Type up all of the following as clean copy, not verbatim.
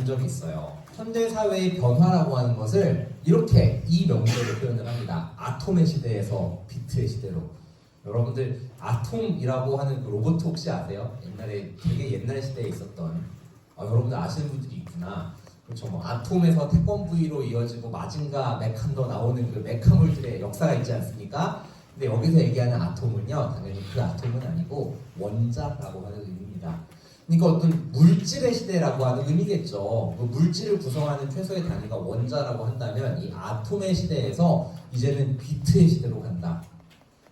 적이 있어요. 현대 사회의 변화라고 하는 것을 이렇게 이 명제로 표현을 합니다. 아톰의 시대에서 비트의 시대로. 여러분들 아톰이라고 하는 그 로봇 혹시 아세요? 옛날에 되게 옛날 시대에 있었던 여러분들 아시는 분들이 있구나. 그렇죠. 뭐 아톰에서 태권브이로 이어지고 마징가 메칸더 나오는 그 메카물들의 역사가 있지 않습니까? 근데 여기서 얘기하는 아톰은요, 당연히 그 아톰은 아니고 원자라고 하는 의미입니다. 그러니까 어떤 물질의 시대라고 하는 의미겠죠. 그 물질을 구성하는 최소의 단위가 원자라고 한다면 이 아톰의 시대에서 이제는 비트의 시대로 간다.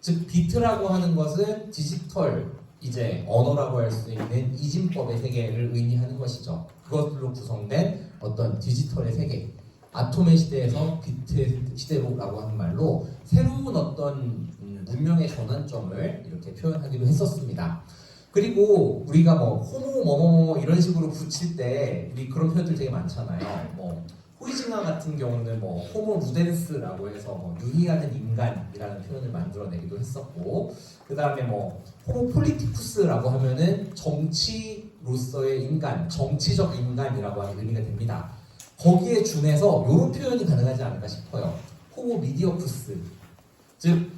즉 비트라고 하는 것은 디지털 이제 언어라고 할 수 있는 이진법의 세계를 의미하는 것이죠. 그것들로 구성된 어떤 디지털의 세계, 아톰의 시대에서 비트의 시대로라고 하는 말로 새로운 어떤 문명의 전환점을 이렇게 표현하기도 했었습니다. 그리고 우리가 뭐 호모 뭐뭐 이런 식으로 붙일 때 우리 그런 표현들 되게 많잖아요. 뭐 호이징아 같은 경우는 뭐 호모 루덴스라고 해서 뭐 유희하는 인간이라는 표현을 만들어내기도 했었고, 그 다음에 뭐 호모 폴리티쿠스라고 하면은 정치로서의 인간, 정치적 인간이라고 하는 의미가 됩니다. 거기에 준해서 이런 표현이 가능하지 않을까 싶어요. 호모 미디어쿠스, 즉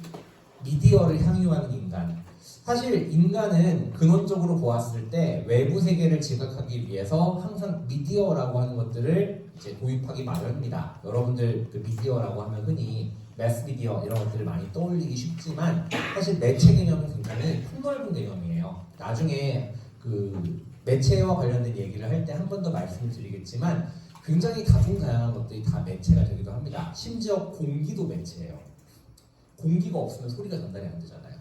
미디어를 향유하는 인간. 사실 인간은 근원적으로 보았을 때 외부 세계를 지각하기 위해서 항상 미디어라고 하는 것들을 이제 도입하기 마련입니다. 여러분들 그 미디어라고 하면 흔히 매스 미디어 이런 것들을 많이 떠올리기 쉽지만 사실 매체 개념은 굉장히 폭넓은 개념이에요. 나중에 그 매체와 관련된 얘기를 할 때 한 번 더 말씀을 드리겠지만 굉장히 다종다양한 것들이 다 매체가 되기도 합니다. 심지어 공기도 매체예요. 공기가 없으면 소리가 전달이 안 되잖아요.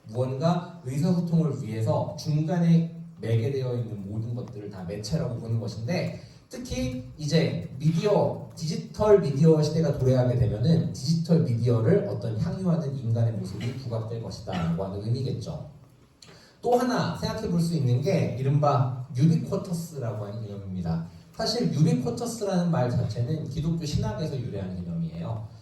무언가 의사소통을 위해서 중간에 매개되어 있는 모든 것들을 다 매체라고 보는 것인데, 특히 이제 미디어, 디지털 미디어 시대가 도래하게 되면은 디지털 미디어를 어떤 향유하는 인간의 모습이 부각될 것이다 라고 하는 의미겠죠. 또 하나 생각해 볼 수 있는 게 이른바 유비쿼터스라고 하는 개념입니다. 사실 유비쿼터스라는 말 자체는 기독교 신학에서 유래한 개념이에요.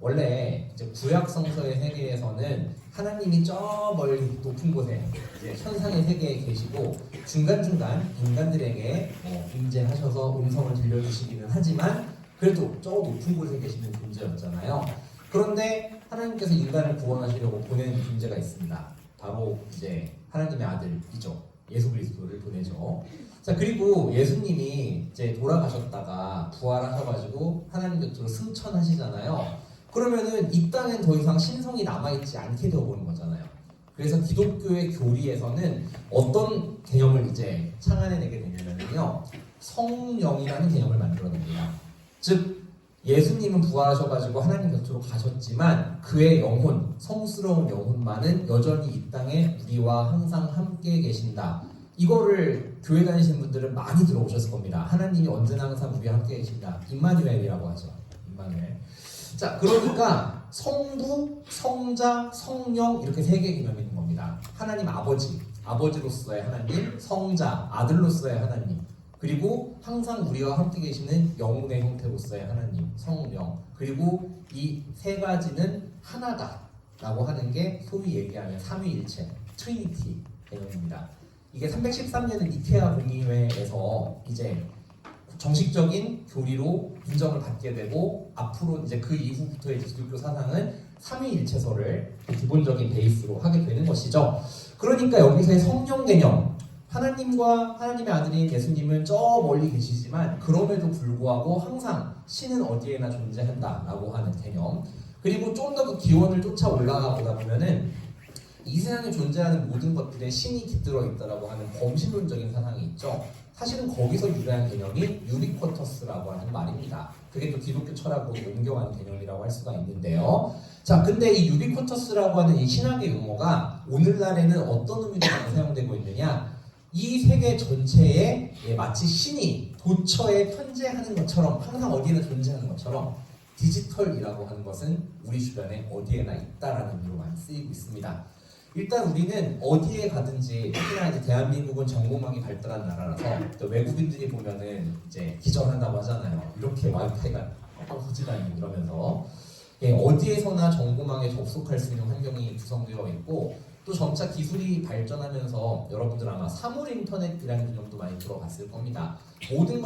원래 이제 구약 성서의 세계에서는 하나님이 저 멀리 높은 곳에 이제 천상의 세계에 계시고 중간중간 인간들에게 임재하셔서 음성을 들려주시기는 하지만 그래도 저 높은 곳에 계시는 존재였잖아요. 그런데 하나님께서 인간을 구원하시려고 보낸 존재가 있습니다. 바로 이제 하나님의 아들이죠. 예수 그리스도를 보내죠. 자, 그리고 예수님이 이제 돌아가셨다가 부활하셔가지고 하나님 곁으로 승천하시잖아요. 그러면은 이 땅엔 더 이상 신성이 남아있지 않게 되어버린 거잖아요. 그래서 기독교의 교리에서는 어떤 개념을 이제 창안해내게 되냐면요, 성령이라는 개념을 만들어냅니다. 즉 예수님은 부활하셔가지고 하나님 곁으로 가셨지만 그의 영혼, 성스러운 영혼만은 여전히 이 땅에 우리와 항상 함께 계신다. 이거를 교회 다니시는 분들은 많이 들어보셨을 겁니다. 하나님이 언제나 항상 우리와 함께 계신다. 임마누엘이라고 하죠. 임마누엘. 자, 그러니까 성부, 성자, 성령 이렇게 세 개의 개념이 있는 겁니다. 하나님 아버지, 아버지로서의 하나님, 성자, 아들로서의 하나님, 그리고 항상 우리와 함께 계시는 영혼의 형태로서의 하나님, 성령, 그리고 이 세 가지는 하나다 라고 하는 게 소위 얘기하는 삼위일체, 트리니티 개념입니다. 이게 313년의 니케아 공의회에서 이제 정식적인 교리로 인정을 받게 되고, 앞으로 이제 그 이후부터의 기독교 사상은 삼위일체설을 기본적인 베이스로 하게 되는 것이죠. 그러니까 여기서의 성령 개념, 하나님과 하나님의 아들인 예수님은 저 멀리 계시지만 그럼에도 불구하고 항상 신은 어디에나 존재한다라고 하는 개념, 그리고 좀 더 그 기원을 쫓아 올라가 보다 보면은 이 세상에 존재하는 모든 것들에 신이 깃들어 있다라고 하는 범신론적인 사상이 있죠. 사실은 거기서 유래한 개념이 유비쿼터스라고 하는 말입니다. 그게 또 기독교 철학으로 옮겨가는 개념이라고 할 수가 있는데요. 자, 근데 이 유비쿼터스라고 하는 이 신학의 용어가 오늘날에는 어떤 의미로 많이 사용되고 있느냐? 이 세계 전체에 마치 신이 도처에 편재하는 것처럼, 항상 어디에나 존재하는 것처럼 디지털이라고 하는 것은 우리 주변에 어디에나 있다라는 의미로 많이 쓰이고 있습니다. 일단 우리는 어디에 가든지, 특히나 이제 대한민국은 정보망이 발달한 나라라서 또 외국인들이 보면은 이제 기절한다고 하잖아요. 이렇게 와이파이가 부지런히 이러면서 어디에서나 정보망에 접속할 수 있는 환경이 구성되어 있고, 또 점차 기술이 발전하면서 여러분들 아마 사물 인터넷이라는 개념도 많이 들어봤을 겁니다. 모든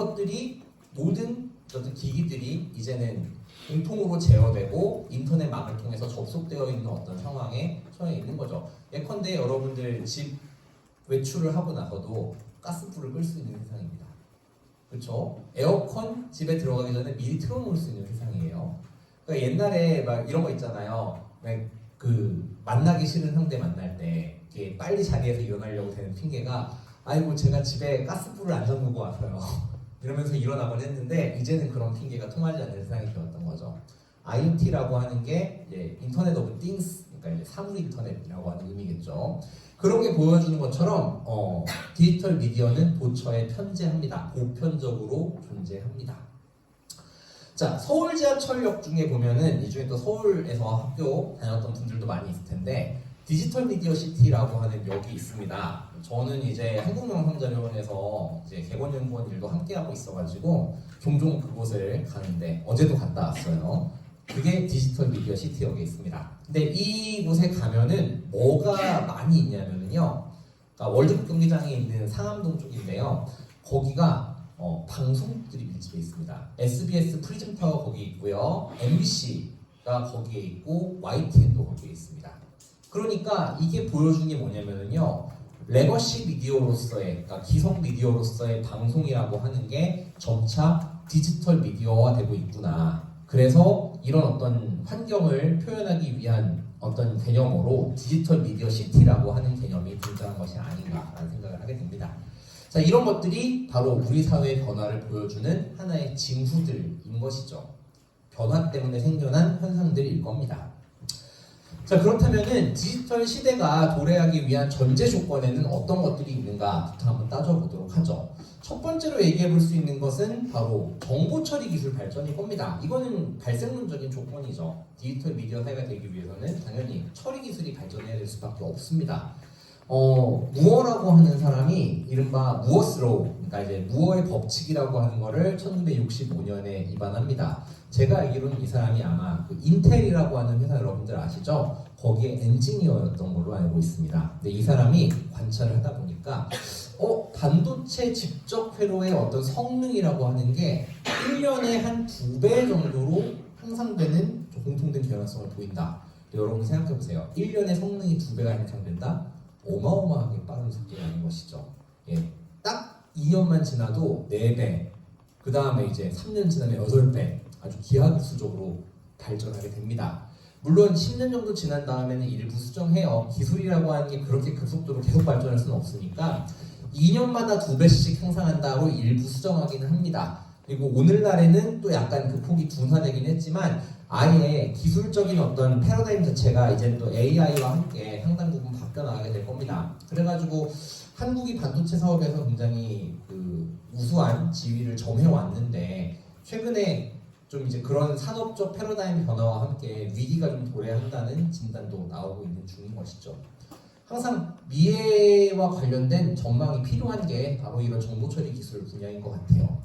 어떤 기기들이 이제는 공통으로 제어되고 인터넷망을 통해서 접속되어 있는 어떤 상황에 처해 있는 거죠. 예컨대 여러분들 집 외출을 하고 나서도 가스불을 끌 수 있는 세상입니다. 그렇죠? 에어컨 집에 들어가기 전에 미리 틀어놓을 수 있는 세상이에요. 그러니까 옛날에 막 이런 거 있잖아요. 그 만나기 싫은 상대 만날 때 이렇게 빨리 자리에서 일어나려고 되는 핑계가 아이고 제가 집에 가스불을 안 잠그고 와서요. 이러면서 일어나곤 했는데 이제는 그런 핑계가 통하지 않는 세상이 되었던 거죠. IoT라고 하는 게 이제 인터넷 오브 띵스, 그러니까 이제 사물 인터넷이라고 하는 의미겠죠. 그런 게 보여주는 것처럼 디지털 미디어는 도처에 편재합니다. 보편적으로 존재합니다. 자, 서울 지하철역 중에 보면은 이 중에 또 서울에서 학교 다녔던 분들도 많이 있을 텐데 디지털 미디어 시티라고 하는 역이 있습니다. 저는 이제 한국명성자료원에서 이제 개건연구원 일도 함께 하고 있어가지고 종종 그곳을 가는데 어제도 갔다 왔어요. 그게 디지털 미디어 시티 역에 있습니다. 근데 이곳에 가면은 뭐가 많이 있냐면요, 그러니까 월드컵 경기장에 있는 상암동 쪽인데요. 거기가 방송들이 밀집해 있습니다. SBS 프리즘 타워 거기 있고요, MBC가 거기에 있고 YTN도 거기에 있습니다. 그러니까 이게 보여주는 게 뭐냐면요, 레거시 미디어로서의, 그러니까 기성 미디어로서의 방송이라고 하는 게 점차 디지털 미디어화 되고 있구나. 그래서 이런 어떤 환경을 표현하기 위한 어떤 개념으로 디지털 미디어 시티라고 하는 개념이 등장한 것이 아닌가라는 생각을 하게 됩니다. 자, 이런 것들이 바로 우리 사회의 변화를 보여주는 하나의 징후들인 것이죠. 변화 때문에 생겨난 현상들일 겁니다. 자, 그렇다면은 디지털 시대가 도래하기 위한 전제 조건에는 어떤 것들이 있는가부터 한번 따져보도록 하죠. 첫 번째로 얘기해 볼 수 있는 것은 바로 정보 처리 기술 발전일 겁니다. 이거는 발생론적인 조건이죠. 디지털 미디어 사회가 되기 위해서는 당연히 처리 기술이 발전해야 될 수밖에 없습니다. 무어라고 하는 사람이 이른바 무어스로우, 그러니까 이제 무어의 법칙이라고 하는 거를 1965년에 입안합니다. 제가 알기로는 이 사람이 아마 그 인텔이라고 하는 회사 여러분들 아시죠? 거기에 엔지니어였던 걸로 알고 있습니다. 근데 이 사람이 관찰을 하다 보니까 반도체 집적 회로의 어떤 성능이라고 하는 게 1년에 한 2배 정도로 향상되는 공통된 개연성을 보인다. 여러분 생각해 보세요. 1년에 성능이 2배가 향상된다? 어마어마하게 빠른 속도라는 것이죠. 예, 딱 2년만 지나도 4배, 그 다음에 이제 3년 지나면 8배, 아주 기하급수적으로 발전하게 됩니다. 물론 10년 정도 지난 다음에는 일부 수정해요. 기술이라고 하는 게 그렇게 급속도로 계속 발전할 수는 없으니까 2년마다 2배씩 향상한다고 일부 수정하기는 합니다. 그리고 오늘날에는 또 약간 그 폭이 둔화되긴 했지만 아예 기술적인 어떤 패러다임 자체가 이제 또 AI와 함께 상당 부분 바뀌어 나가게 될 겁니다. 그래가지고 한국이 반도체 사업에서 굉장히 그 우수한 지위를 점해왔는데 최근에 좀 이제 그런 산업적 패러다임 변화와 함께 위기가 좀 도래한다는 진단도 나오고 있는 중인 것이죠. 항상 미래와 관련된 전망이 필요한 게 바로 이런 정보 처리 기술 분야인 것 같아요.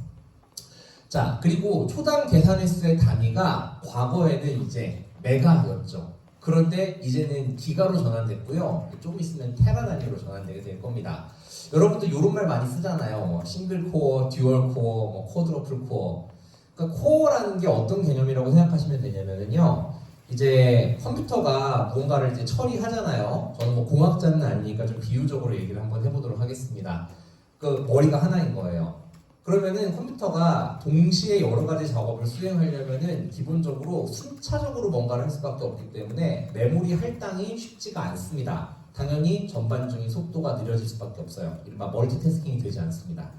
자, 그리고 초당 계산 횟수의 단위가 과거에는 이제 메가였죠. 그런데 이제는 기가로 전환됐고요. 조금 있으면 테라 단위로 전환되게 될 겁니다. 여러분들 이런 말 많이 쓰잖아요. 싱글 코어, 듀얼 코어, 쿼드러플 코어. 그러니까 코어라는 게 어떤 개념이라고 생각하시면 되냐면요, 이제 컴퓨터가 뭔가를 이제 처리하잖아요. 저는 공학자는 아니니까 좀 비유적으로 얘기를 한번 해보도록 하겠습니다. 그 머리가 하나인 거예요. 그러면은 컴퓨터가 동시에 여러 가지 작업을 수행하려면은 기본적으로 순차적으로 뭔가를 할 수밖에 없기 때문에 메모리 할당이 쉽지가 않습니다. 당연히 전반적인 속도가 느려질 수밖에 없어요. 이른바 멀티태스킹이 되지 않습니다.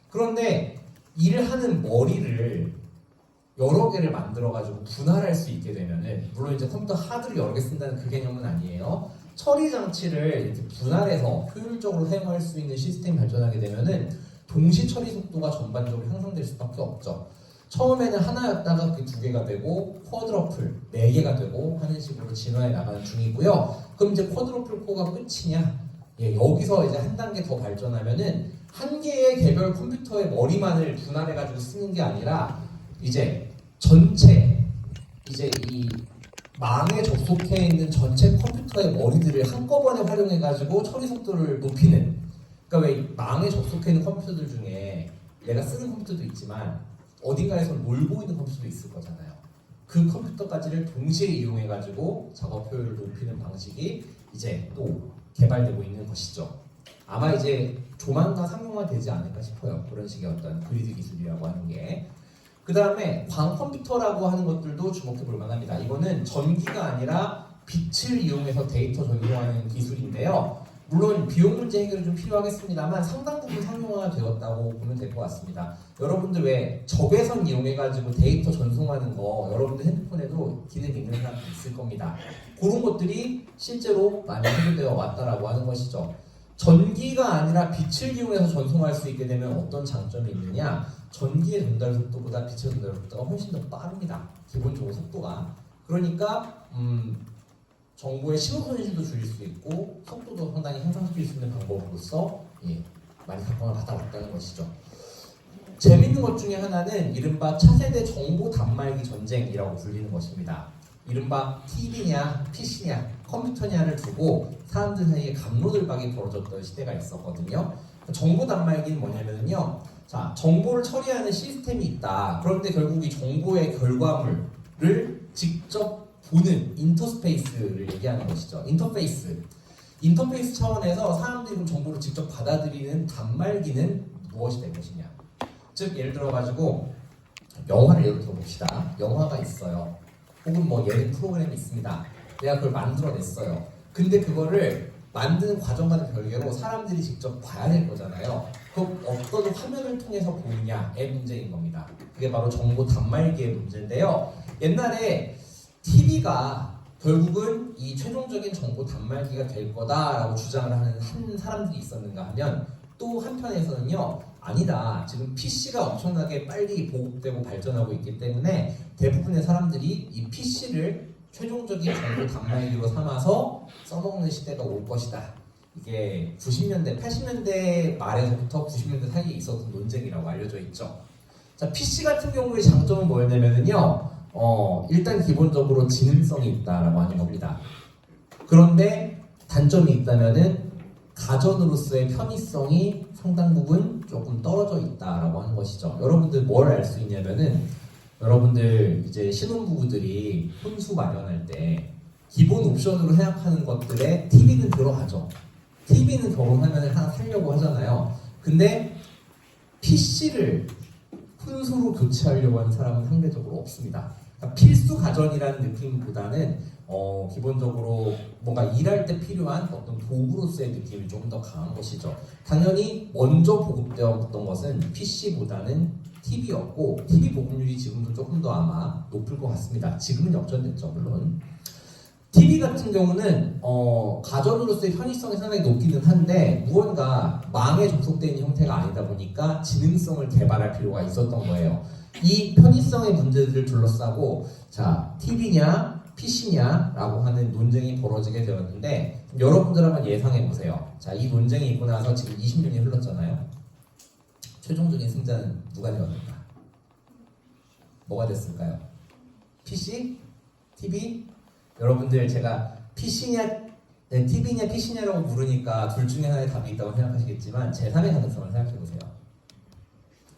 그런데 일을 하는 머리를 여러 개를 만들어가지고 분할할 수 있게 되면은, 물론 이제 컴퓨터 하드를 여러 개 쓴다는 그 개념은 아니에요. 처리 장치를 이렇게 분할해서 효율적으로 사용할 수 있는 시스템이 발전하게 되면은 동시 처리 속도가 전반적으로 향상될 수밖에 없죠. 처음에는 하나였다가 그게 2개가 되고 쿼드러플 4개가 되고 하는 식으로 진화해 나가는 중이고요. 그럼 이제 쿼드러플 코어가 끝이냐? 예, 여기서 이제 한 단계 더 발전하면은 한 개의 개별 컴퓨터의 머리만을 분할해가지고 쓰는 게 아니라 이제 전체 이제 이 망에 접속해 있는 전체 컴퓨터의 머리들을 한꺼번에 활용해가지고 처리 속도를 높이는, 그러니까 왜 망에 접속해 있는 컴퓨터들 중에 내가 쓰는 컴퓨터도 있지만 어딘가에서 놀고 있는 컴퓨터도 있을 거잖아요. 그 컴퓨터까지를 동시에 이용해가지고 작업 효율을 높이는 방식이 이제 또 개발되고 있는 것이죠. 아마 이제 조만간 상용화되지 않을까 싶어요. 그런 식의 어떤 그리드 기술이라고 하는 게. 그 다음에 광컴퓨터라고 하는 것들도 주목해 볼 만합니다. 이거는 전기가 아니라 빛을 이용해서 데이터 전송하는 기술인데요. 물론 비용 문제 해결이 좀 필요하겠습니다만 상당 부분 상용화가 되었다고 보면 될 것 같습니다. 여러분들 왜 적외선 이용해가지고 데이터 전송하는 거 여러분들 핸드폰에도 기능 있는 사람도 있을 겁니다. 그런 것들이 실제로 많이 해결되어 왔다라고 하는 것이죠. 전기가 아니라 빛을 이용해서 전송할 수 있게 되면 어떤 장점이 있느냐? 전기의 전달 속도보다 빛의 전달 속도가 훨씬 더 빠릅니다. 기본적으로 속도가. 그러니까 정보의 시간 손실도 줄일 수 있고 속도도 상당히 향상시킬 수 있는 방법으로서 많이 각광을 받아왔다는 것이죠. 재밌는 것 중에 하나는 이른바 차세대 정보 단말기 전쟁이라고 불리는 것입니다. 이른바 TV냐 PC냐 컴퓨터냐를 두고 사람들 사이에 갑론을박이 벌어졌던 시대가 있었거든요. 정보 단말기는 뭐냐면요, 자, 정보를 처리하는 시스템이 있다. 그런데 결국 이 정보의 결과물을 직접 보는 인터스페이스를 얘기하는 것이죠. 인터페이스 차원에서 사람들이 그럼 정보를 직접 받아들이는 단말기는 무엇이 될 것이냐. 즉 예를 들어가지고 영화를 예로 들어봅시다. 영화가 있어요. 혹은 뭐 예능 프로그램이 있습니다. 내가 그걸 만들어냈어요. 근데 그거를 만드는 과정과는 별개로 사람들이 직접 봐야 될 거잖아요. 그럼 어떤 화면을 통해서 보느냐의 문제인 겁니다. 그게 바로 정보 단말기의 문제인데요. 옛날에 TV가 결국은 이 최종적인 정보 단말기가 될 거다라고 주장을 하는 한 사람들이 있었는가 하면 또 한편에서는요, 아니다. 지금 PC가 엄청나게 빨리 보급되고 발전하고 있기 때문에 대부분의 사람들이 이 PC를 최종적인 정보 단말기로 삼아서 써먹는 시대가 올 것이다. 이게 90년대, 80년대 말에서부터 90년대 사이에 있었던 논쟁이라고 알려져 있죠. 자, PC 같은 경우의 장점은 뭐였냐면요, 일단 기본적으로 지능성이 있다라고 하는 겁니다. 그런데 단점이 있다면은 가전으로서의 편의성이 상당 부분 조금 떨어져 있다라고 하는 것이죠. 여러분들 뭘 알 수 있냐면은 여러분들 이제 신혼부부들이 혼수 마련할 때 기본 옵션으로 생각하는 것들에 TV는 들어가죠. TV는 결혼하면 하나 사려고 하잖아요. 근데 PC를 혼수로 교체하려고 하는 사람은 상대적으로 없습니다. 그러니까 필수 가전이라는 느낌보다는 기본적으로 뭔가 일할 때 필요한 어떤 도구로서의 느낌이 조금 더 강한 것이죠. 당연히 먼저 보급되었던 것은 PC보다는 TV였고 TV 보급률이 지금도 조금 더 아마 높을 것 같습니다. 지금은 역전됐죠, 물론. TV 같은 경우는 가전으로서의 편의성이 상당히 높기는 한데 무언가 망에 접속되어 있는 형태가 아니다 보니까 지능성을 개발할 필요가 있었던 거예요. 이 편의성의 문제들을 둘러싸고 자, TV냐 PC냐 라고 하는 논쟁이 벌어지게 되었는데 여러분들 한번 예상해 보세요. 자, 이 논쟁이 있고 나서 지금 20년이 흘렀잖아요. 최종적인 승자는 누가 되었을까? 뭐가 됐을까요? PC? TV? 여러분들 제가 TV냐 PC냐라고 물으니까 둘 중에 하나의 답이 있다고 생각하시겠지만 제3의 가능성을 생각해보세요.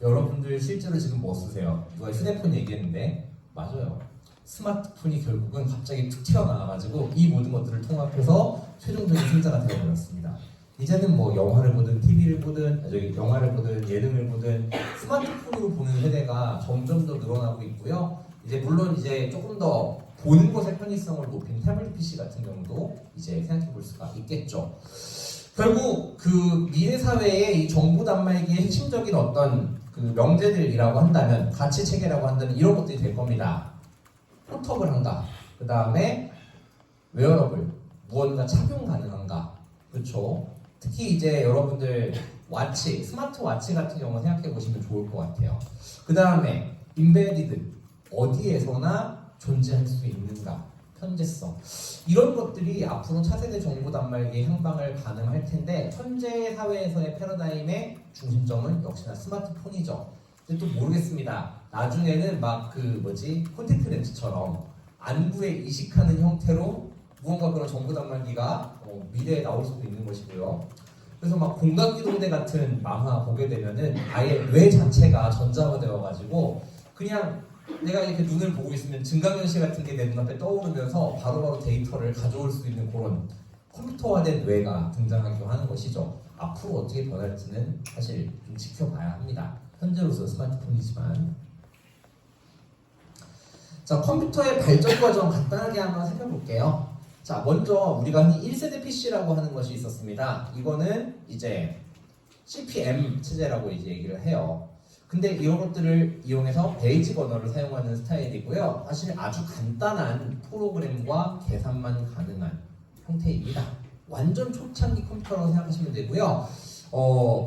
여러분들 실제로 지금 뭐 쓰세요? 누가 휴대폰 얘기했는데 맞아요. 스마트폰이 결국은 갑자기 툭 튀어나와가지고 이 모든 것들을 통합해서 최종적인 승자가 되어버렸습니다. 이제는 뭐 영화를 보든 TV를 보든 영화를 보든 예능을 보든 스마트폰으로 보는 세대가 점점 더 늘어나고 있고요. 이제 물론 이제 조금 더 보는 것의 편의성을 높인 태블릿 PC 같은 경우도 이제 생각해 볼 수가 있겠죠. 결국 그 미래 사회의 이 정보 단말기의 핵심적인 어떤 그 명제들이라고 한다면 가치 체계라고 한다면 이런 것들이 될 겁니다. 포터블 한가, 그 다음에 웨어러블, 무언가 착용 가능한가, 그렇죠? 특히 이제 여러분들 와치, 스마트 와치 같은 경우 생각해 보시면 좋을 것 같아요. 그 다음에 인베디드, 어디에서나 존재할 수 있는가, 현재성, 이런 것들이 앞으로 차세대 정보 단말기의 향방을 가능할 텐데 현재 사회에서의 패러다임의 중심점은 역시나 스마트폰이죠. 근데 또 모르겠습니다. 나중에는 막 콘택트 렌즈처럼 안구에 이식하는 형태로 무언가 그런 정보 단말기가 미래에 나올 수도 있는 것이고요. 그래서 막 공각기동대 같은 만화 보게 되면은 아예 뇌 자체가 전자화되어가지고 그냥 내가 이렇게 눈을 보고 있으면 증강현실 같은 게 내 눈앞에 떠오르면서 바로바로 데이터를 가져올 수 있는 그런 컴퓨터화된 뇌가 등장하기도 하는 것이죠. 앞으로 어떻게 변할지는 사실 좀 지켜봐야 합니다. 현재로서 스마트폰이지만. 자, 컴퓨터의 발전 과정 간단하게 한번 살펴볼게요. 자, 먼저 우리가 흔히 1세대 PC라고 하는 것이 있었습니다. 이거는 이제 CP/M 체제라고 이제 얘기를 해요. 근데 이런 것들을 이용해서 베이직 언어를 사용하는 스타일이고요. 사실 아주 간단한 프로그램과 계산만 가능한 형태입니다. 완전 초창기 컴퓨터라고 생각하시면 되고요.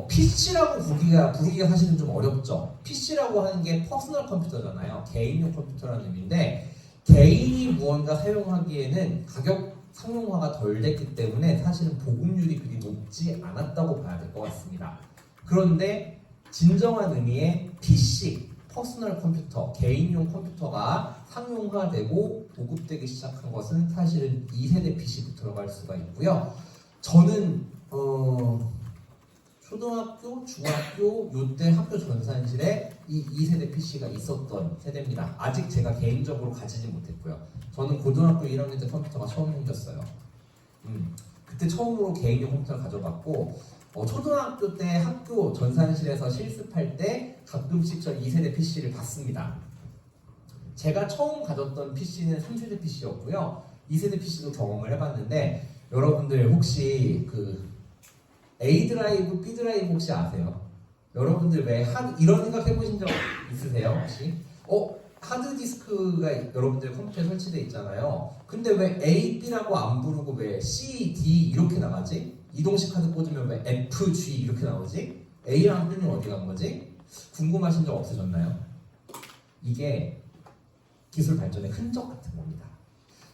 PC라고 부르기가 사실은 좀 어렵죠. PC라고 하는 게 퍼스널 컴퓨터잖아요. 개인용 컴퓨터라는 의미인데 개인이 무언가 사용하기에는 가격 상용화가 덜 됐기 때문에 사실은 보급률이 그리 높지 않았다고 봐야 될 것 같습니다. 그런데 진정한 의미의 PC, 퍼스널 컴퓨터, 개인용 컴퓨터가 상용화되고 보급되기 시작한 것은 사실은 2세대 PC부터 갈 수가 있고요. 저는 초등학교, 중학교 요때 학교 전산실에 이 2세대 PC가 있었던 세대입니다. 아직 제가 개인적으로 가지지 못했고요. 저는 고등학교 1학년 때 컴퓨터가 처음 생겼어요. 그때 처음으로 개인용 컴퓨터를 가져갔고 초등학교 때 학교 전산실에서 실습할 때 가끔씩 저 2세대 PC를 봤습니다. 제가 처음 가졌던 PC는 3세대 PC였고요. 2세대 PC도 경험을 해봤는데 여러분들 혹시 그 A 드라이브, B 드라이브 혹시 아세요? 여러분들 왜 이런 생각 해보신 적 있으세요 혹시? 하드 디스크가 여러분들 컴퓨터에 설치되어 있잖아요. 근데 왜 A, B라고 안 부르고 왜 C, D 이렇게 나가지? 이동식 카드 꽂으면 왜 F, G 이렇게 나오지? A랑 B는 어디 간 거지? 궁금하신 적 없으셨나요? 이게 기술 발전의 흔적 같은 겁니다.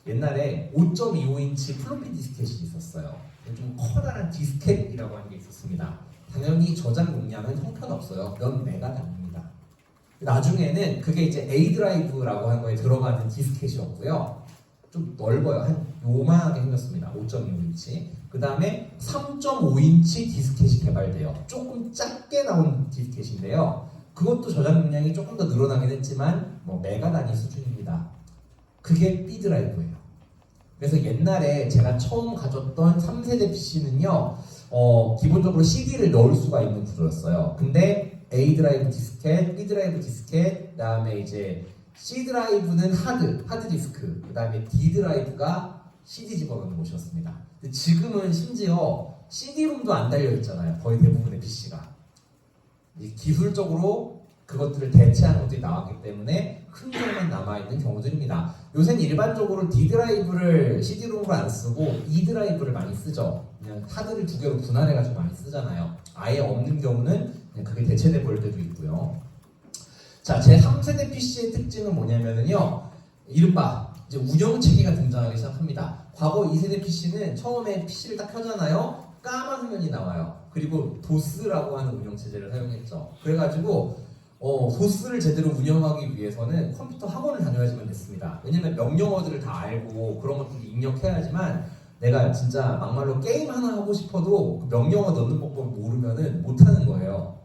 옛날에 5.25인치 플로피 디스켓이 있었어요. 좀 커다란 디스켓이라고 하는 게 있었습니다. 당연히 저장 용량은 형편없어요. 몇 메가 단위입니다. 나중에는 그게 이제 A 드라이브라고 하는 거에 들어가는 디스켓이었고요. 좀 넓어요. 한 요만하게 생겼습니다. 5.25인치. 그 다음에 3.5인치 디스켓이 개발돼요. 조금 작게 나온 디스켓인데요. 그것도 저장 용량이 조금 더 늘어나긴 했지만 메가 단위 수준입니다. 그게 B 드라이브예요. 그래서 옛날에 제가 처음 가졌던 3세대 PC는요, 기본적으로 CD를 넣을 수가 있는 구조였어요. 근데 A 드라이브 디스켓, B 드라이브 디스켓, 그 다음에 이제 C 드라이브는 하드 디스크, 그 다음에 D 드라이브가 CD 집어넣는 곳이었습니다. 근데 지금은 심지어 CD롬도 안 달려있잖아요. 거의 대부분의 PC가. 기술적으로 그것들을 대체하는 것들이 나왔기 때문에 흔적만 남아있는 경우들입니다. 요새는 일반적으로 D 드라이브를 CD롬으로 안 쓰고 E 드라이브를 많이 쓰죠. 그냥 하드를 두 개로 분할해가지고 많이 쓰잖아요. 아예 없는 경우는 그냥 그게 대체돼 버릴 때도 있고요. 자, 제 3세대 PC의 특징은 뭐냐면요, 이른바 이제 운영체계가 등장하기 시작합니다. 과거 2세대 PC는 처음에 PC를 딱 켜잖아요. 까만 화면이 나와요. 그리고 도스라고 하는 운영체제를 사용했죠. 그래가지고 도스를 제대로 운영하기 위해서는 컴퓨터 학원을 다녀야지만 됐습니다. 왜냐면 명령어들을 다 알고 그런 것들을 입력해야지만 내가 진짜 막말로 게임 하나 하고 싶어도 그 명령어 넣는 법을 모르면은 못하는 거예요.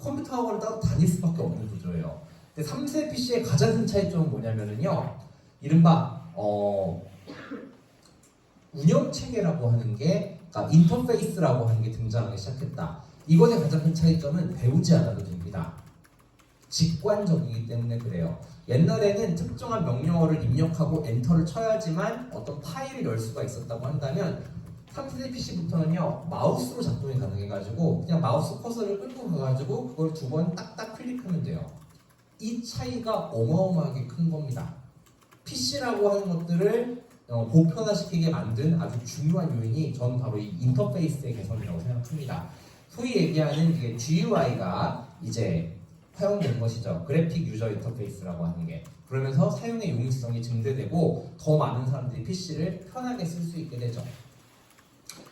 컴퓨터 학원을 따로 다닐 수밖에 없는 구조예요. 근데 3세 PC의 가장 큰 차이점은 뭐냐면요, 이른바 운영체계라고 하는 게, 그러니까 인터페이스라고 하는 게 등장하기 시작했다. 이것의 가장 큰 차이점은 배우지 않아도 됩니다. 직관적이기 때문에 그래요. 옛날에는 특정한 명령어를 입력하고 엔터를 쳐야지만 어떤 파일을 열 수가 있었다고 한다면 3세대 PC부터는요, 마우스로 작동이 가능해가지고 그냥 마우스 커서를 끌고 가가지고 그걸 두 번 딱딱 클릭하면 돼요. 이 차이가 어마어마하게 큰 겁니다. PC라고 하는 것들을 보편화시키게 만든 아주 중요한 요인이 저는 바로 이 인터페이스의 개선이라고 생각합니다. 소위 얘기하는 이게 GUI가 이제 사용된 것이죠. 그래픽 유저 인터페이스라고 하는 게. 그러면서 사용의 용이성이 증대되고 더 많은 사람들이 PC를 편하게 쓸 수 있게 되죠.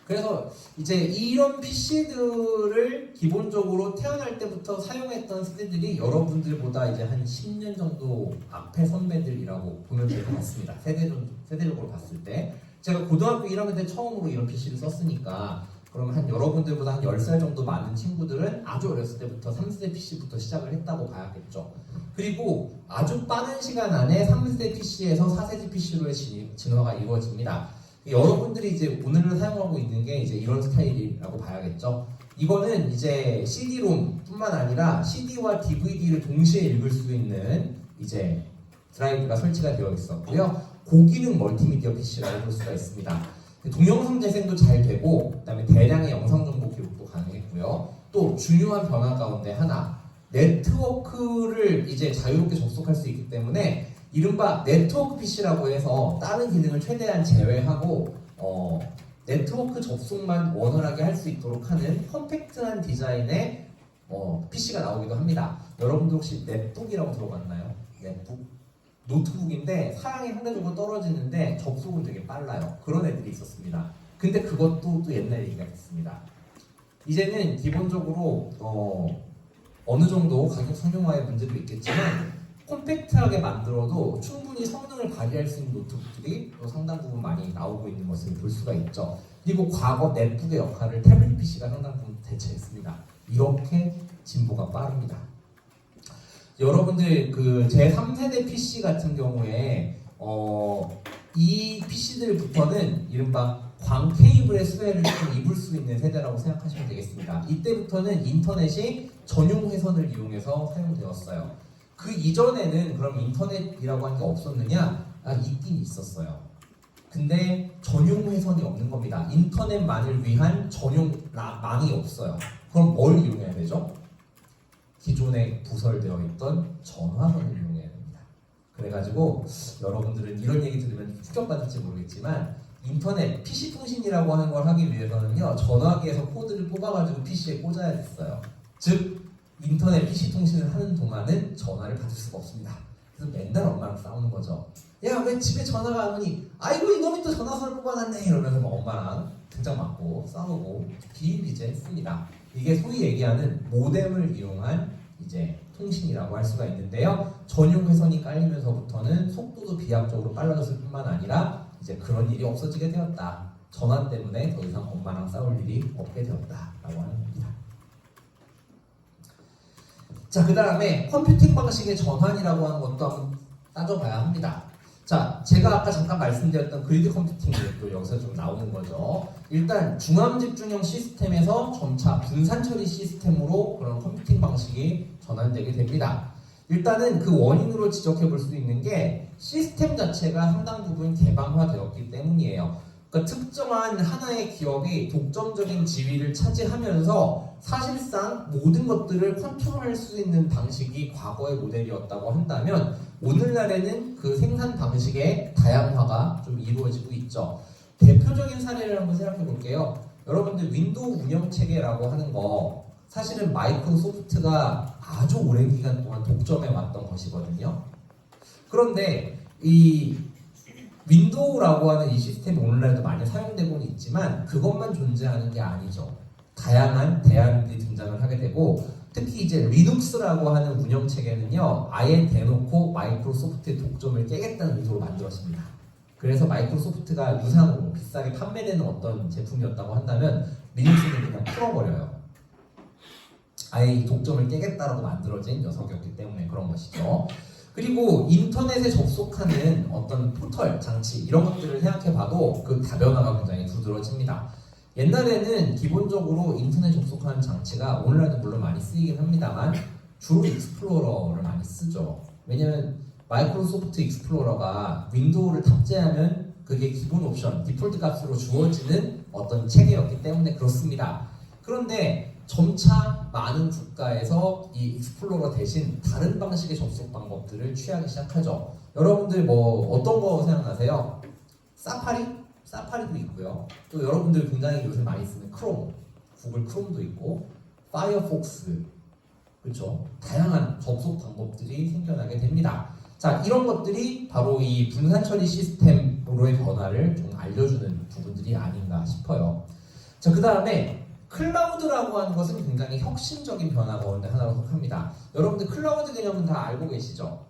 그래서 이제 이런 PC들을 기본적으로 태어날 때부터 사용했던 세대들이 여러분들보다 이제 한 10년 정도 앞에 선배들이라고 보면 될 것 같습니다. 세대적으로 봤을 때. 제가 고등학교 1학년 때 처음으로 이런 PC를 썼으니까 그러면 한 여러분들보다 한 10살 정도 많은 친구들은 아주 어렸을 때부터 3세대 PC부터 시작을 했다고 봐야겠죠. 그리고 아주 빠른 시간 안에 3세대 PC에서 4세대 PC로의 진화가 이루어집니다. 여러분들이 이제 오늘을 사용하고 있는 게 이제 이런 스타일이라고 봐야겠죠. 이거는 이제 CD-ROM 뿐만 아니라 CD와 DVD를 동시에 읽을 수 있는 이제 드라이브가 설치가 되어 있었고요. 고기능 멀티미디어 PC라고 볼 수가 있습니다. 동영상 재생도 잘 되고, 그다음에 대량의 영상 정보 기록도 가능했고요. 또 중요한 변화 가운데 하나, 네트워크를 이제 자유롭게 접속할 수 있기 때문에 이른바 네트워크 PC라고 해서 다른 기능을 최대한 제외하고 네트워크 접속만 원활하게 할 수 있도록 하는 컴팩트한 디자인의 PC가 나오기도 합니다. 여러분들 혹시 넷북이라고 들어봤나요? 넷북? 노트북인데 사양이 상대적으로 떨어지는데 접속은 되게 빨라요. 그런 애들이 있었습니다. 근데 그것도 또 옛날 얘기가 됐습니다. 이제는 기본적으로 어느 정도 가격 상용화의 문제도 있겠지만 컴팩트하게 만들어도 충분히 성능을 발휘할 수 있는 노트북들이 또 상당 부분 많이 나오고 있는 것을 볼 수가 있죠. 그리고 과거 넷북의 역할을 태블릿 PC가 상당 부분 대체했습니다. 이렇게 진보가 빠릅니다. 여러분들 그 제3세대 PC 같은 경우에 이 PC들부터는 이른바 광 케이블의 수혜를 좀 입을 수 있는 세대라고 생각하시면 되겠습니다. 이때부터는 인터넷이 전용 회선을 이용해서 사용되었어요. 그 이전에는 그럼 인터넷이라고 하는 게 없었느냐? 있긴 있었어요. 근데 전용 회선이 없는 겁니다. 인터넷만을 위한 전용 망이 없어요. 그럼 뭘 이용해야 되죠? 기존에 부설되어 있던 전화선을 이용해야 됩니다. 그래가지고 여러분들은 이런 얘기 들으면 충격받을지 모르겠지만 인터넷, PC 통신이라고 하는 걸 하기 위해서는요 전화기에서 코드를 뽑아가지고 PC에 꽂아야 됐어요. 즉 인터넷, PC 통신을 하는 동안은 전화를 받을 수가 없습니다. 그래서 맨날 엄마랑 싸우는 거죠. 야, 왜 집에 전화가 안 오니? 아이고 이놈이 또 전화선을 뽑아놨네 이러면서 막 엄마랑 등짝 맞고 싸우고 비일비재했습니다. 이게 소위 얘기하는 모뎀을 이용한 이제 통신이라고 할 수가 있는데요. 전용 회선이 깔리면서부터는 속도도 비약적으로 빨라졌을 뿐만 아니라 이제 그런 일이 없어지게 되었다. 전화 때문에 더 이상 엄마랑 싸울 일이 없게 되었다라고 하는 겁니다. 자, 그 다음에 컴퓨팅 방식의 전환이라고 하는 것도 한번 따져봐야 합니다. 자, 제가 아까 잠깐 말씀드렸던 그리드 컴퓨팅이 또 여기서 좀 나오는 거죠. 일단 중앙 집중형 시스템에서 점차 분산 처리 시스템으로 그런 컴퓨팅 방식이 전환되게 됩니다. 일단은 그 원인으로 지적해 볼 수 있는 게 시스템 자체가 상당 부분 개방화되었기 때문이에요. 그러니까 특정한 하나의 기업이 독점적인 지위를 차지하면서 사실상 모든 것들을 컨트롤할 수 있는 방식이 과거의 모델이었다고 한다면 오늘날에는 그 생산 방식의 다양화가 좀 이루어지고 있죠. 대표적인 사례를 한번 생각해 볼게요. 여러분들 윈도우 운영체계라고 하는 거 사실은 마이크로소프트가 아주 오랜 기간 동안 독점해 왔던 것이거든요. 그런데 이 윈도우라고 하는 이 시스템이 오늘날도 많이 사용되고는 있지만 그것만 존재하는 게 아니죠. 다양한 대안들이 등장을 하게 되고 특히 이제 리눅스라고 하는 운영체계는요 아예 대놓고 마이크로소프트의 독점을 깨겠다는 의도로 만들었습니다. 그래서 마이크로소프트가 유상으로 비싸게 판매되는 어떤 제품이었다고 한다면 리눅스는 그냥 풀어버려요. 아예 이 독점을 깨겠다라고 만들어진 녀석이었기 때문에 그런 것이죠. 그리고 인터넷에 접속하는 어떤 포털, 장치 이런 것들을 생각해봐도 그 다변화가 굉장히 두드러집니다. 옛날에는 기본적으로 인터넷 접속하는 장치가 오늘날도 물론 많이 쓰이긴 합니다만 주로 익스플로러를 많이 쓰죠. 왜냐면 마이크로소프트 익스플로러가 윈도우를 탑재하면 그게 기본 옵션, 디폴트 값으로 주어지는 어떤 체계였기 때문에 그렇습니다. 그런데 점차 많은 국가에서 이 익스플로러 대신 다른 방식의 접속 방법들을 취하기 시작하죠. 여러분들 뭐 어떤 거 생각나세요? 사파리? 사파리도 있고요. 또 여러분들 굉장히 요새 많이 쓰는 크롬, 구글 크롬도 있고 파이어폭스, 그렇죠? 다양한 접속 방법들이 생겨나게 됩니다. 자, 이런 것들이 바로 이 분산 처리 시스템으로의 변화를 좀 알려주는 부분들이 아닌가 싶어요. 자, 그 다음에 클라우드라고 하는 것은 굉장히 혁신적인 변화 가운데 하나로 속합니다. 여러분들 클라우드 개념은 다 알고 계시죠?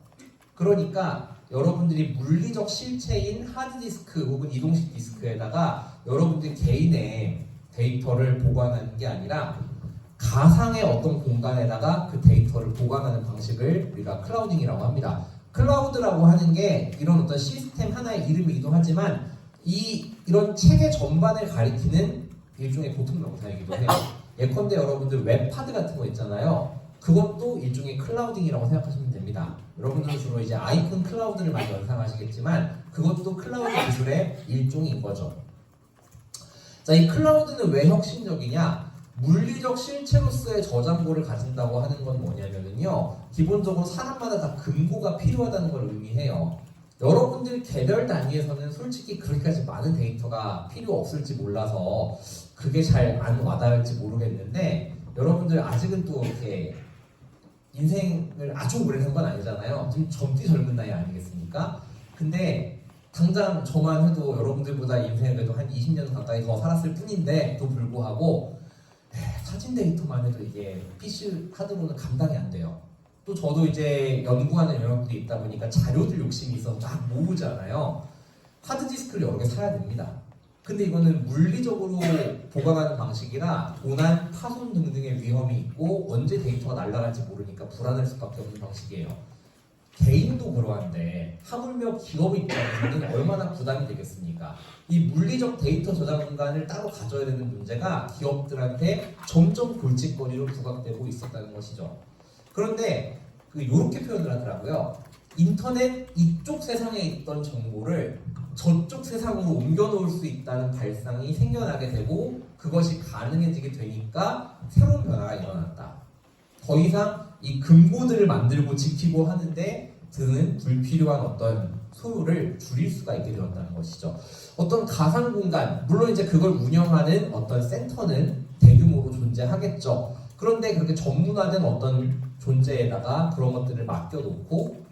그러니까 여러분들이 물리적 실체인 하드디스크 혹은 이동식 디스크에다가 여러분들 개인의 데이터를 보관하는 게 아니라 가상의 어떤 공간에다가 그 데이터를 보관하는 방식을 우리가 클라우딩이라고 합니다. 클라우드라고 하는 게 이런 어떤 시스템 하나의 이름이기도 하지만 이런 체계 전반을 가리키는 일종의 보통 명사이기도 해요. 예컨대 여러분들 웹파드 같은 거 있잖아요. 그것도 일종의 클라우딩이라고 생각하시면 됩니다. 여러분들은 주로 이제 아이콘 클라우드를 많이 연상하시겠지만 그것도 클라우드 기술의 일종인 거죠. 자, 이 클라우드는 왜 혁신적이냐? 물리적 실체로서의 저장고를 가진다고 하는 건 뭐냐면요, 기본적으로 사람마다 다 금고가 필요하다는 걸 의미해요. 여러분들 개별 단위에서는 솔직히 그렇게까지 많은 데이터가 필요 없을지 몰라서 그게 잘 안 와닿을지 모르겠는데, 여러분들 아직은 또 이렇게 인생을 아주 오래 산 건 아니잖아요. 지금 젊디 젊은 나이 아니겠습니까? 근데 당장 저만 해도 여러분들보다 인생을 그래도 한 20년 가까이 더 살았을 뿐인데도 불구하고 사진 데이터만 해도 이게 PC 하드로는 감당이 안 돼요. 또 저도 이제 연구하는 영역들이 있다 보니까 자료들 욕심이 있어서 막 모으잖아요. 하드디스크를 여러 개 사야 됩니다. 근데 이거는 물리적으로 보관하는 방식이라 도난, 파손 등등의 위험이 있고 언제 데이터가 날아갈지 모르니까 불안할 수밖에 없는 방식이에요. 개인도 그러한데 하물며 기업 입장에서는 얼마나 부담이 되겠습니까? 이 물리적 데이터 저장 공간을 따로 가져야 되는 문제가 기업들한테 점점 골칫거리로 부각되고 있었다는 것이죠. 그런데 이렇게 표현을 하더라고요. 인터넷 이쪽 세상에 있던 정보를 저쪽 세상으로 옮겨놓을 수 있다는 발상이 생겨나게 되고 그것이 가능해지게 되니까 새로운 변화가 일어났다. 더 이상 이 금고들을 만들고 지키고 하는데 드는 불필요한 어떤 소요를 줄일 수가 있게 되었다는 것이죠. 어떤 가상 공간, 물론 이제 그걸 운영하는 어떤 센터는 대규모로 존재하겠죠. 그런데 그렇게 전문화된 어떤 존재에다가 그런 것들을 맡겨놓고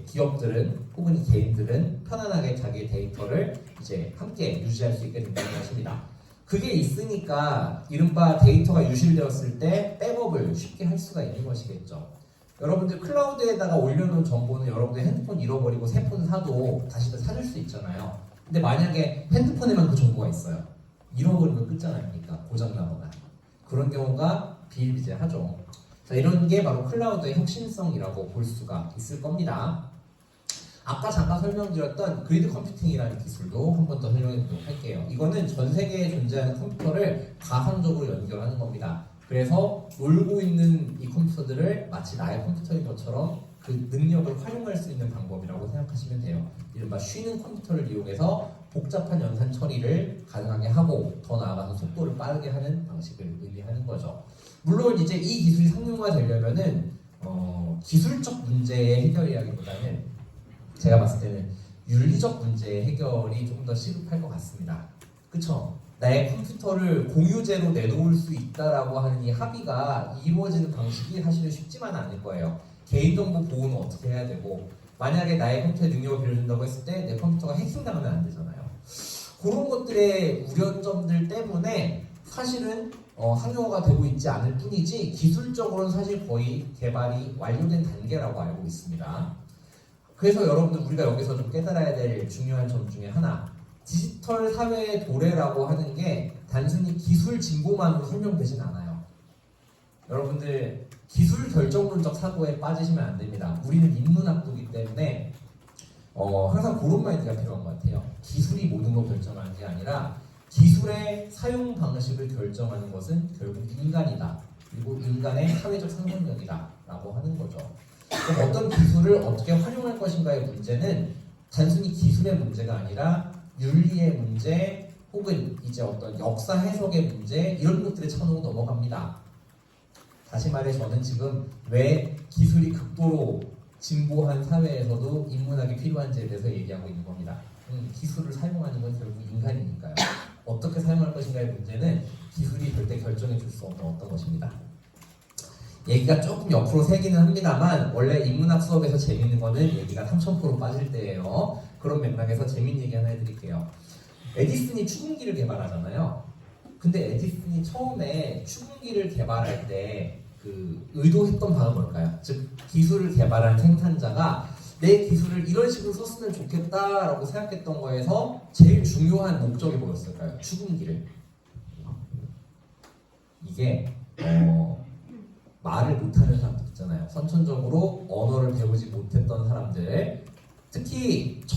기업들은 혹은 개인들은 편안하게 자기의 데이터를 이제 함께 유지할 수 있게 된다는 것입니다. 그게 있으니까 이른바 데이터가 유실되었을 때 백업을 쉽게 할 수가 있는 것이겠죠. 여러분들 클라우드에다가 올려놓은 정보는 여러분들 핸드폰 잃어버리고 새 폰 사도 다시 찾을 수 있잖아요. 근데 만약에 핸드폰에만 그 정보가 있어요. 잃어버리면 끝장아닙니까? 고장나거나. 그런 경우가 비일비재하죠. 자, 이런 게 바로 클라우드의 혁신성이라고 볼 수가 있을 겁니다. 아까 잠깐 설명드렸던 그리드 컴퓨팅이라는 기술도 한 번 더 설명해 보도록 할게요. 이거는 전 세계에 존재하는 컴퓨터를 가상적으로 연결하는 겁니다. 그래서 놀고 있는 이 컴퓨터들을 마치 나의 컴퓨터인 것처럼 그 능력을 활용할 수 있는 방법이라고 생각하시면 돼요. 이른바 쉬는 컴퓨터를 이용해서 복잡한 연산 처리를 가능하게 하고 더 나아가서 속도를 빠르게 하는 방식을 의미하는 거죠. 물론 이제 이 기술이 상용화되려면은 기술적 문제의 해결이라기보다는 제가 봤을 때는 윤리적 문제의 해결이 좀 더 시급할 것 같습니다. 그쵸? 나의 컴퓨터를 공유제로 내놓을 수 있다라고 하는 이 합의가 이루어지는 방식이 사실은 쉽지만은 않을 거예요. 개인정보 보호는 어떻게 해야 되고, 만약에 나의 컴퓨터의 능력을 빌려준다고 했을 때 내 컴퓨터가 해킹당하면 안 되잖아요. 그런 것들의 우려점들 때문에 사실은 상용화가 되고 있지 않을 뿐이지 기술적으로는 사실 거의 개발이 완료된 단계라고 알고 있습니다. 그래서 여러분들 우리가 여기서 좀 깨달아야 될 중요한 점 중에 하나, 디지털 사회의 도래라고 하는 게 단순히 기술 진보만으로 설명되진 않아요. 여러분들 기술 결정론적 사고에 빠지시면 안 됩니다. 우리는 인문학도이기 때문에 항상 그런 마인드가 필요한 것 같아요. 기술이 모든 걸 결정하는 게 아니라 기술의 사용 방식을 결정하는 것은 결국 인간이다. 그리고 인간의 사회적 상상력이다 라고 하는 거죠. 그럼 어떤 기술을 어떻게 활용할 것인가의 문제는 단순히 기술의 문제가 아니라 윤리의 문제 혹은 이제 어떤 역사 해석의 문제, 이런 것들의 차원으로 넘어갑니다. 다시 말해 저는 지금 왜 기술이 극도로 진보한 사회에서도 인문학이 필요한지에 대해서 얘기하고 있는 겁니다. 기술을 사용하는 건 결국 인간이니까요. 어떻게 사용할 것인가의 문제는 기술이 절대 결정해 줄 수 없는 어떤 것입니다. 얘기가 조금 옆으로 새기는 합니다만 원래 인문학 수업에서 재밌는 거는 얘기가 3000% 빠질 때예요. 그런 맥락에서 재밌는 얘기 하나 해드릴게요. 에디슨이 추궁기를 개발하잖아요. 근데 에디슨이 처음에 추궁기를 개발할 때 그 의도했던 바가 뭘까요? 즉 기술을 개발한 생산자가 내 기술을 이런 식으로 썼으면 좋겠다라고 생각했던 거에서 제일 중요한 목적이 뭐였을까요? 추궁기를. 이게 말을 못하는 사람들 있잖아요. 선천적으로 언어를 배우지 못했던 사람들, 특히